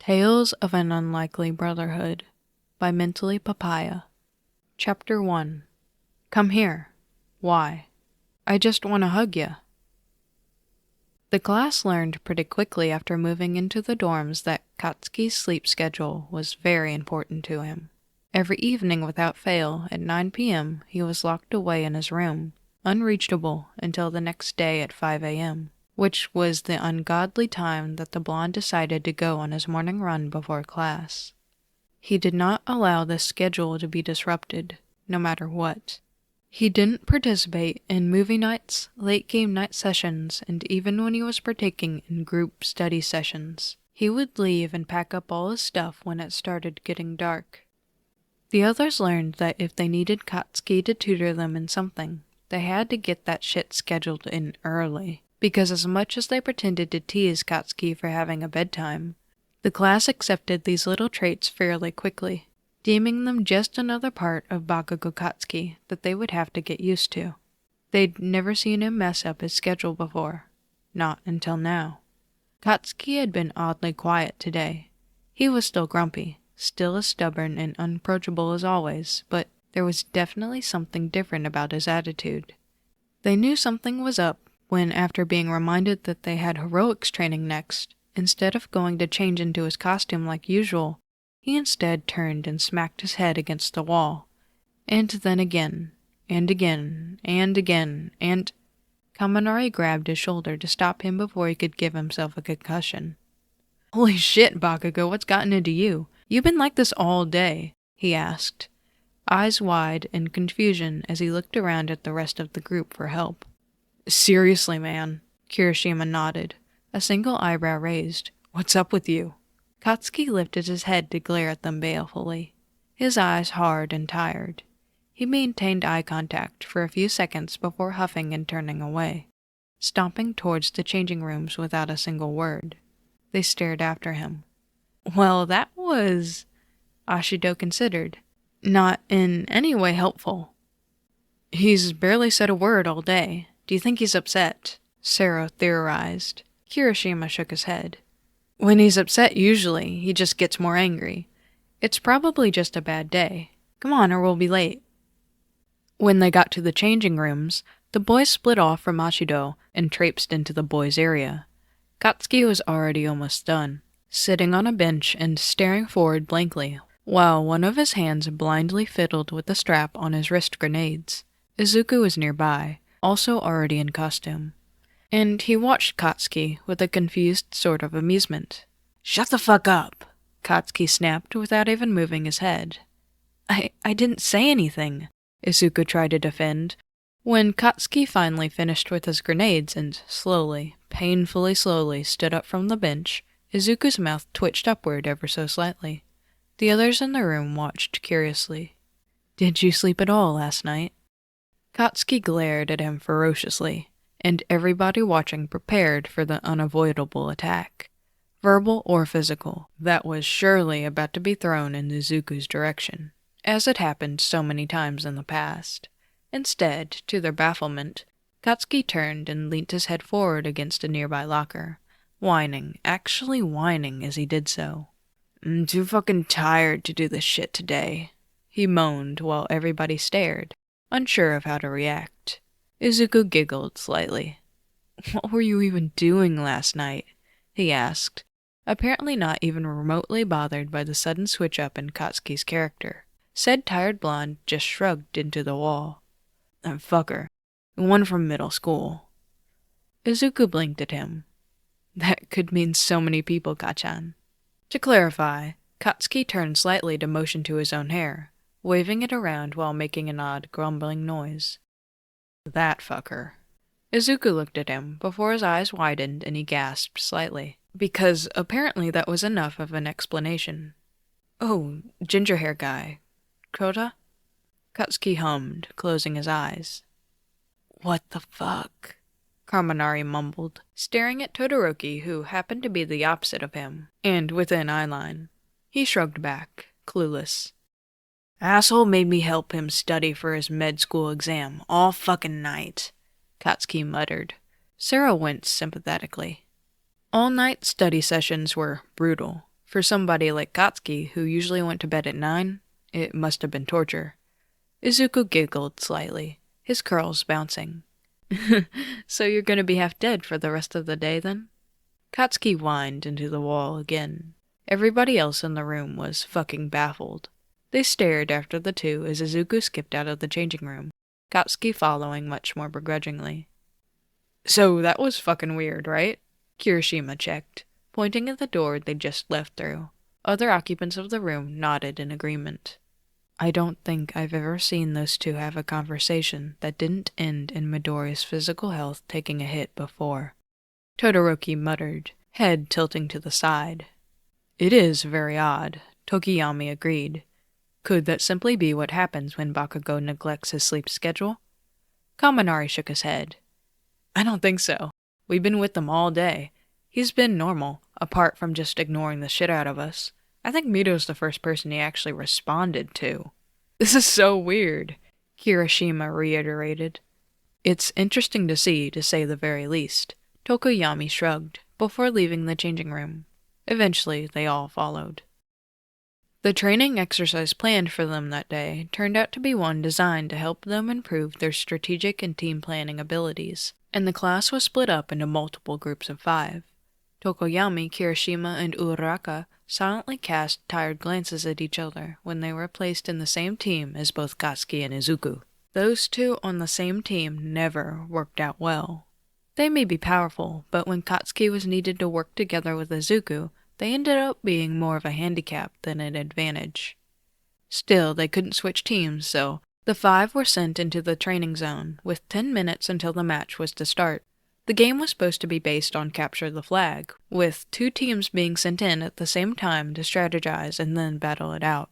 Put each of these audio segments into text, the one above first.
Tales of an Unlikely Brotherhood by mentallypapaya. Chapter 1. Come here. Why? I just want to hug ya. The class learned pretty quickly after moving into the dorms that Katsuki's sleep schedule was very important to him. Every evening without fail, at 9 p.m., he was locked away in his room, unreachable until the next day at 5 a.m., which was the ungodly time that the blonde decided to go on his morning run before class. He did not allow this schedule to be disrupted, no matter what. He didn't participate in movie nights, late game night sessions, and even when he was partaking in group study sessions, he would leave and pack up all his stuff when it started getting dark. The others learned that if they needed Katsuki to tutor them in something, they had to get that shit scheduled in early, because as much as they pretended to tease Katsuki for having a bedtime, the class accepted these little traits fairly quickly, deeming them just another part of Bakugou Katsuki that they would have to get used to. They'd never seen him mess up his schedule before. Not until now. Katsuki had been oddly quiet today. He was still grumpy, still as stubborn and unapproachable as always, but there was definitely something different about his attitude. They knew something was up when, after being reminded that they had heroics training next, instead of going to change into his costume like usual, he instead turned and smacked his head against the wall. And then again, and again, and again, and... Kaminari grabbed his shoulder to stop him before he could give himself a concussion. "Holy shit, Bakugou, what's gotten into you? You've been like this all day," he asked, eyes wide in confusion as he looked around at the rest of the group for help. "Seriously, man," Kirishima nodded, a single eyebrow raised. "What's up with you?" Katsuki lifted his head to glare at them balefully, his eyes hard and tired. He maintained eye contact for a few seconds before huffing and turning away, stomping towards the changing rooms without a single word. They stared after him. "Well, that was," Ashido considered, "not in any way helpful." "He's barely said a word all day. Do you think he's upset?" Sero theorized. Kirishima shook his head. "When he's upset usually, he just gets more angry. It's probably just a bad day. Come on or we'll be late." When they got to the changing rooms, the boys split off from Ashido and traipsed into the boys' area. Katsuki was already almost done, sitting on a bench and staring forward blankly, while one of his hands blindly fiddled with the strap on his wrist grenades. Izuku was nearby, also already in costume, and he watched Katsuki with a confused sort of amusement. "Shut the fuck up!" Katsuki snapped without even moving his head. I didn't say anything," Izuku tried to defend. When Katsuki finally finished with his grenades and slowly, painfully slowly stood up from the bench, Izuku's mouth twitched upward ever so slightly. The others in the room watched curiously. "Did you sleep at all last night?" Katsuki glared at him ferociously, and everybody watching prepared for the unavoidable attack, verbal or physical, that was surely about to be thrown in Izuku's direction, as it happened so many times in the past. Instead, to their bafflement, Katsuki turned and leant his head forward against a nearby locker, whining, actually whining as he did so. "I'm too fucking tired to do this shit today," he moaned while everybody stared, unsure of how to react. Izuku giggled slightly. "What were you even doing last night?" he asked, apparently not even remotely bothered by the sudden switch up in Katsuki's character. Said tired blonde just shrugged into the wall. "That fucker. The one from middle school." Izuku blinked at him. That could mean so many people, Kacchan. To clarify, Katsuki turned slightly to motion to his own hair, waving it around while making an odd, grumbling noise. "That fucker." Izuku looked at him before his eyes widened and he gasped slightly, because apparently that was enough of an explanation. "Oh, ginger hair guy. Kota?" Katsuki hummed, closing his eyes. "What the fuck?" Kaminari mumbled, staring at Todoroki, who happened to be the opposite of him, and within eyeline. He shrugged back, clueless. "Asshole made me help him study for his med school exam all fucking night," Katsuki muttered. Sarah winced sympathetically. All-night study sessions were brutal, For somebody like Katsuki, who usually went to bed at 9, it must have been torture. Izuku giggled slightly, his curls bouncing. So you're gonna be half dead for the rest of the day, then? Katsuki whined into the wall again. Everybody else in the room was fucking baffled. They stared after the two as Izuku skipped out of the changing room, Katsuki following much more begrudgingly. So that was fucking weird, right? Kirishima checked, pointing at the door they'd just left through. Other occupants of the room nodded in agreement. I don't think I've ever seen those two have a conversation that didn't end in Midoriya's physical health taking a hit before. Todoroki muttered, head tilting to the side. It is very odd, Tokoyami agreed. Could that simply be what happens when Bakugou neglects his sleep schedule? Kaminari shook his head. I don't think so. We've been with them all day. He's been normal, apart from just ignoring the shit out of us. I think Mido's the first person he actually responded to. This is so weird, Kirishima reiterated. It's interesting to see, to say the very least. Tokoyami shrugged, before leaving the changing room. Eventually, they all followed. The training exercise planned for them that day turned out to be one designed to help them improve their strategic and team planning abilities, and the class was split up into multiple groups of 5. Tokoyami, Kirishima, and Uraraka silently cast tired glances at each other when they were placed in the same team as both Katsuki and Izuku. Those two on the same team never worked out well. They may be powerful, but when Katsuki was needed to work together with Izuku, they ended up being more of a handicap than an advantage. Still, they couldn't switch teams, so the 5 were sent into the training zone, with 10 minutes until the match was to start. The game was supposed to be based on capture the flag, with 2 teams being sent in at the same time to strategize and then battle it out.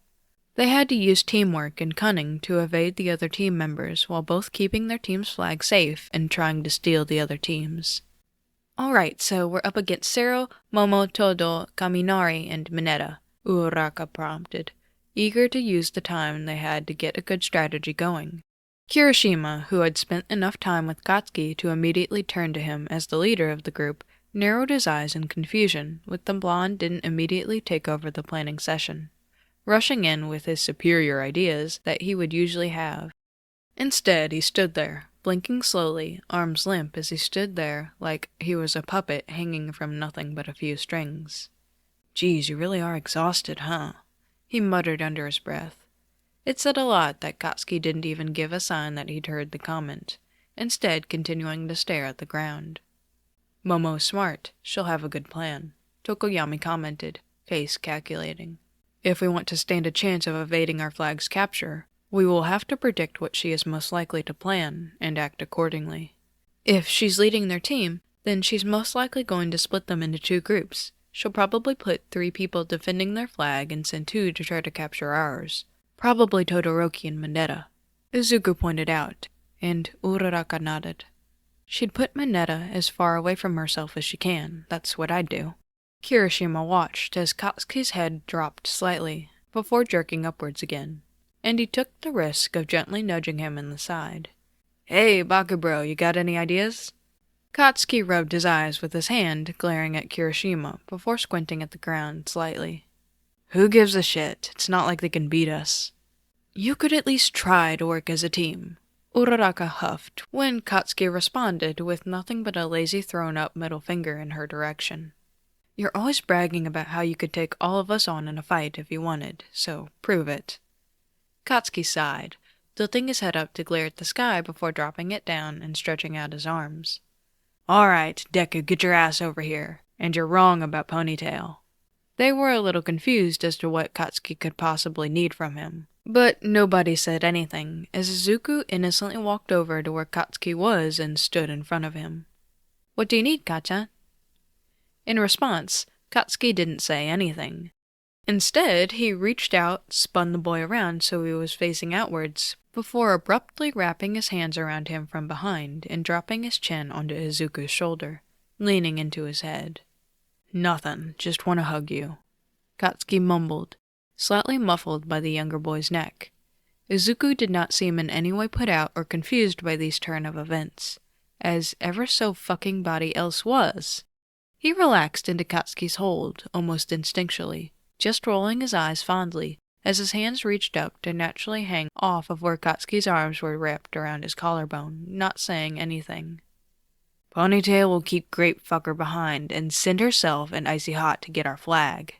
They had to use teamwork and cunning to evade the other team members while both keeping their team's flag safe and trying to steal the other team's. Alright, so we're up against Sero, Momo, Todo, Kaminari, and Mineta, Uraraka prompted, eager to use the time they had to get a good strategy going. Kirishima, who had spent enough time with Katsuki to immediately turn to him as the leader of the group, narrowed his eyes in confusion when the blonde didn't immediately take over the planning session, rushing in with his superior ideas that he would usually have. Instead, he stood there, blinking slowly, arms limp as he stood there like he was a puppet hanging from nothing but a few strings. Geez, you really are exhausted, huh? He muttered under his breath. It said a lot that Katsuki didn't even give a sign that he'd heard the comment, instead continuing to stare at the ground. Momo's smart. She'll have a good plan, Tokoyami commented, face calculating. If we want to stand a chance of evading our flag's capture, we will have to predict what she is most likely to plan, and act accordingly. If she's leading their team, then she's most likely going to split them into 2 groups. She'll probably put 3 people defending their flag and send 2 to try to capture ours. Probably Todoroki and Mineta, Izuku pointed out, and Uraraka nodded. She'd put Mineta as far away from herself as she can, that's what I'd do. Kirishima watched as Katsuki's head dropped slightly, before jerking upwards again, and he took the risk of gently nudging him in the side. Hey, Bakugou, you got any ideas? Katsuki rubbed his eyes with his hand, glaring at Kirishima, before squinting at the ground slightly. Who gives a shit? It's not like they can beat us. You could at least try to work as a team, Uraraka huffed, when Katsuki responded with nothing but a lazy thrown-up middle finger in her direction. You're always bragging about how you could take all of us on in a fight if you wanted, so prove it. Katsuki sighed, tilting his head up to glare at the sky before dropping it down and stretching out his arms. Alright, Deku, get your ass over here, and you're wrong about Ponytail. They were a little confused as to what Katsuki could possibly need from him, but nobody said anything, as Izuku innocently walked over to where Katsuki was and stood in front of him. What do you need, Kacchan? In response, Katsuki didn't say anything. Instead, he reached out, spun the boy around so he was facing outwards, before abruptly wrapping his hands around him from behind and dropping his chin onto Izuku's shoulder, leaning into his head. Nothing, just want to hug you, Katsuki mumbled, slightly muffled by the younger boy's neck. Izuku did not seem in any way put out or confused by these turn of events, as ever so fucking body else was. He relaxed into Katsuki's hold, almost instinctually, just rolling his eyes fondly as his hands reached up to naturally hang off of where Katsuki's arms were wrapped around his collarbone, not saying anything. Ponytail will keep grape fucker behind and send herself and Icy Hot to get our flag.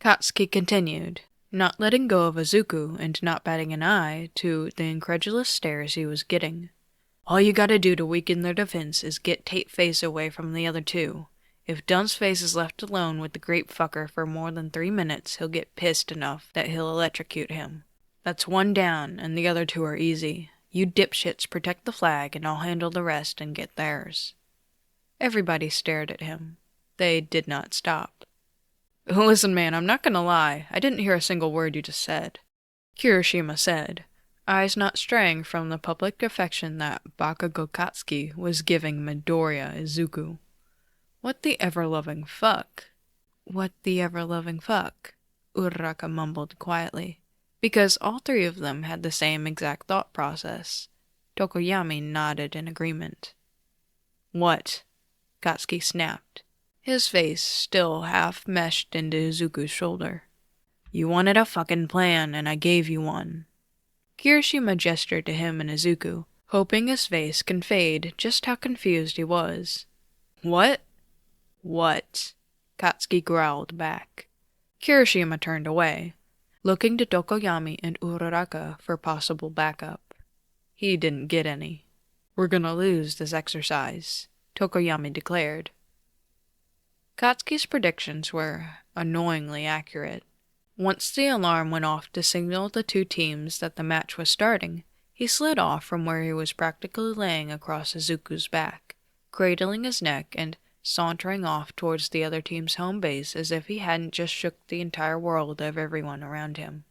Katsuki continued, not letting go of Izuku and not batting an eye to the incredulous stares he was getting. All you gotta do to weaken their defense is get Tape-Face away from the other two. If Dunce-Face is left alone with the grape fucker for more than 3 minutes, he'll get pissed enough that he'll electrocute him. That's 1 down, and the other 2 are easy. You dipshits protect the flag, and I'll handle the rest and get theirs. Everybody stared at him. They did not stop. Listen, man, I'm not gonna lie. I didn't hear a single word you just said, Kirishima said, eyes not straying from the public affection that Bakugou Katsuki was giving Midoriya Izuku. What the ever-loving fuck? What the ever-loving fuck? Uraraka mumbled quietly, because all 3 of them had the same exact thought process. Tokoyami nodded in agreement. What? Katsuki snapped, his face still half meshed into Izuku's shoulder. You wanted a fucking plan, and I gave you one. Kirishima gestured to him and Izuku, hoping his face conveyed just how confused he was. What? What? Katsuki growled back. Kirishima turned away, looking to Tokoyami and Uraraka for possible backup. He didn't get any. We're gonna lose this exercise, Tokoyami declared. Katsuki's predictions were annoyingly accurate. Once the alarm went off to signal the 2 teams that the match was starting, he slid off from where he was practically laying across Izuku's back, cradling his neck and sauntering off towards the other team's home base as if he hadn't just shook the entire world of everyone around him.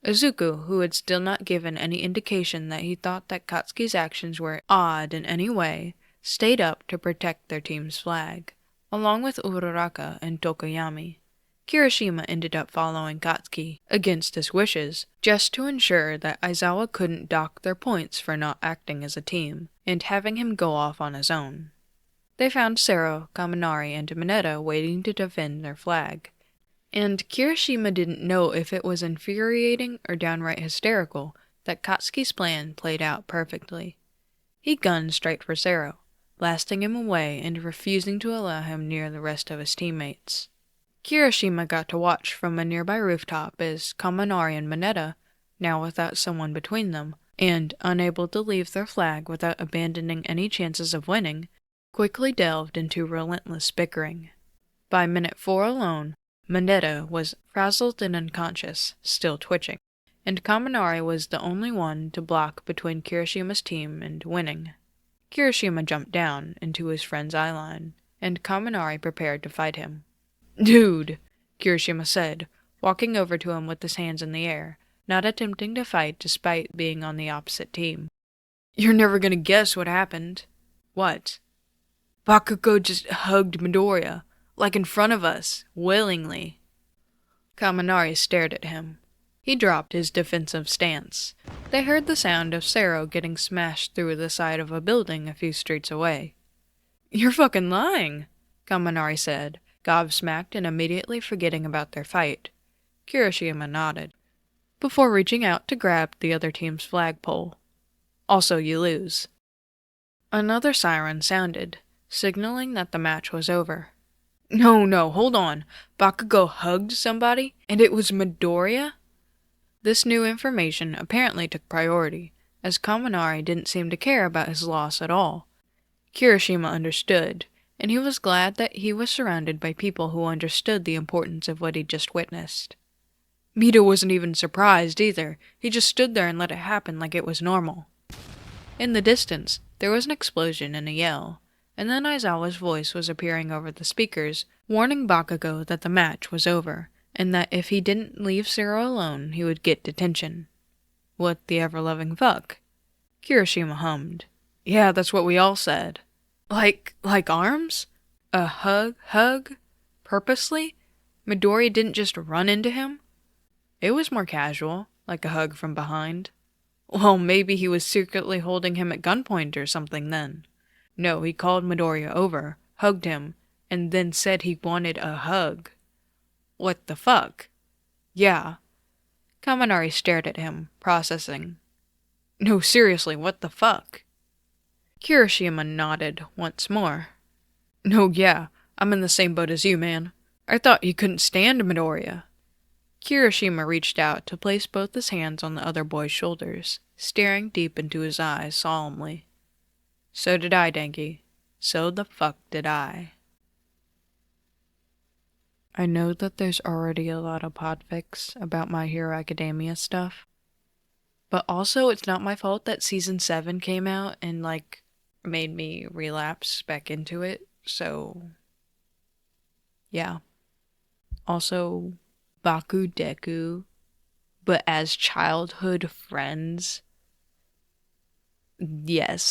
Izuku, who had still not given any indication that he thought that Katsuki's actions were odd in any way, stayed up to protect their team's flag, along with Uraraka and Tokoyami. Kirishima ended up following Katsuki, against his wishes, just to ensure that Aizawa couldn't dock their points for not acting as a team, and having him go off on his own. They found Sero, Kaminari, and Mineta waiting to defend their flag, and Kirishima didn't know if it was infuriating or downright hysterical that Katsuki's plan played out perfectly. He gunned straight for Sero, blasting him away and refusing to allow him near the rest of his teammates. Kirishima got to watch from a nearby rooftop as Kaminari and Mineta, now without someone between them, and unable to leave their flag without abandoning any chances of winning, quickly delved into relentless bickering. By minute 4 alone, Mineta was frazzled and unconscious, still twitching, and Kaminari was the only one to block between Kirishima's team and winning. Kirishima jumped down into his friend's eyeline, and Kaminari prepared to fight him. Dude, Kirishima said, walking over to him with his hands in the air, not attempting to fight despite being on the opposite team. You're never gonna guess what happened. What? Bakugou just hugged Midoriya, like in front of us, willingly. Kaminari stared at him. He dropped his defensive stance. They heard the sound of Sero getting smashed through the side of a building a few streets away. You're fucking lying, Kaminari said, gobsmacked and immediately forgetting about their fight. Kirishima nodded, before reaching out to grab the other team's flagpole. Also, you lose. Another siren sounded, signaling that the match was over. No, hold on. Bakugou hugged somebody, and it was Midoriya? This new information apparently took priority, as Kaminari didn't seem to care about his loss at all. Kirishima understood, and he was glad that he was surrounded by people who understood the importance of what he'd just witnessed. Mido wasn't even surprised either. He just stood there and let it happen like it was normal. In the distance, there was an explosion and a yell, and then Aizawa's voice was appearing over the speakers, warning Bakugou that the match was over, and that if he didn't leave Sero alone, he would get detention. What the ever-loving fuck? Kirishima hummed. Yeah, that's what we all said. Like arms? A hug? Purposely? Midoriya didn't just run into him? It was more casual, like a hug from behind. Well, maybe he was secretly holding him at gunpoint or something then. No, he called Midoriya over, hugged him, and then said he wanted a hug. What the fuck? Yeah. Kaminari stared at him, processing. No, seriously, what the fuck? Kirishima nodded once more. No, yeah, I'm in the same boat as you, man. I thought you couldn't stand Midoriya. Kirishima reached out to place both his hands on the other boy's shoulders, staring deep into his eyes solemnly. So did I, Denki. So the fuck did I. I know that there's already a lot of podfics about My Hero Academia stuff, but also it's not my fault that Season 7 came out and, made me relapse back into it, so yeah. Also, Bakugou, but as childhood friends, yes.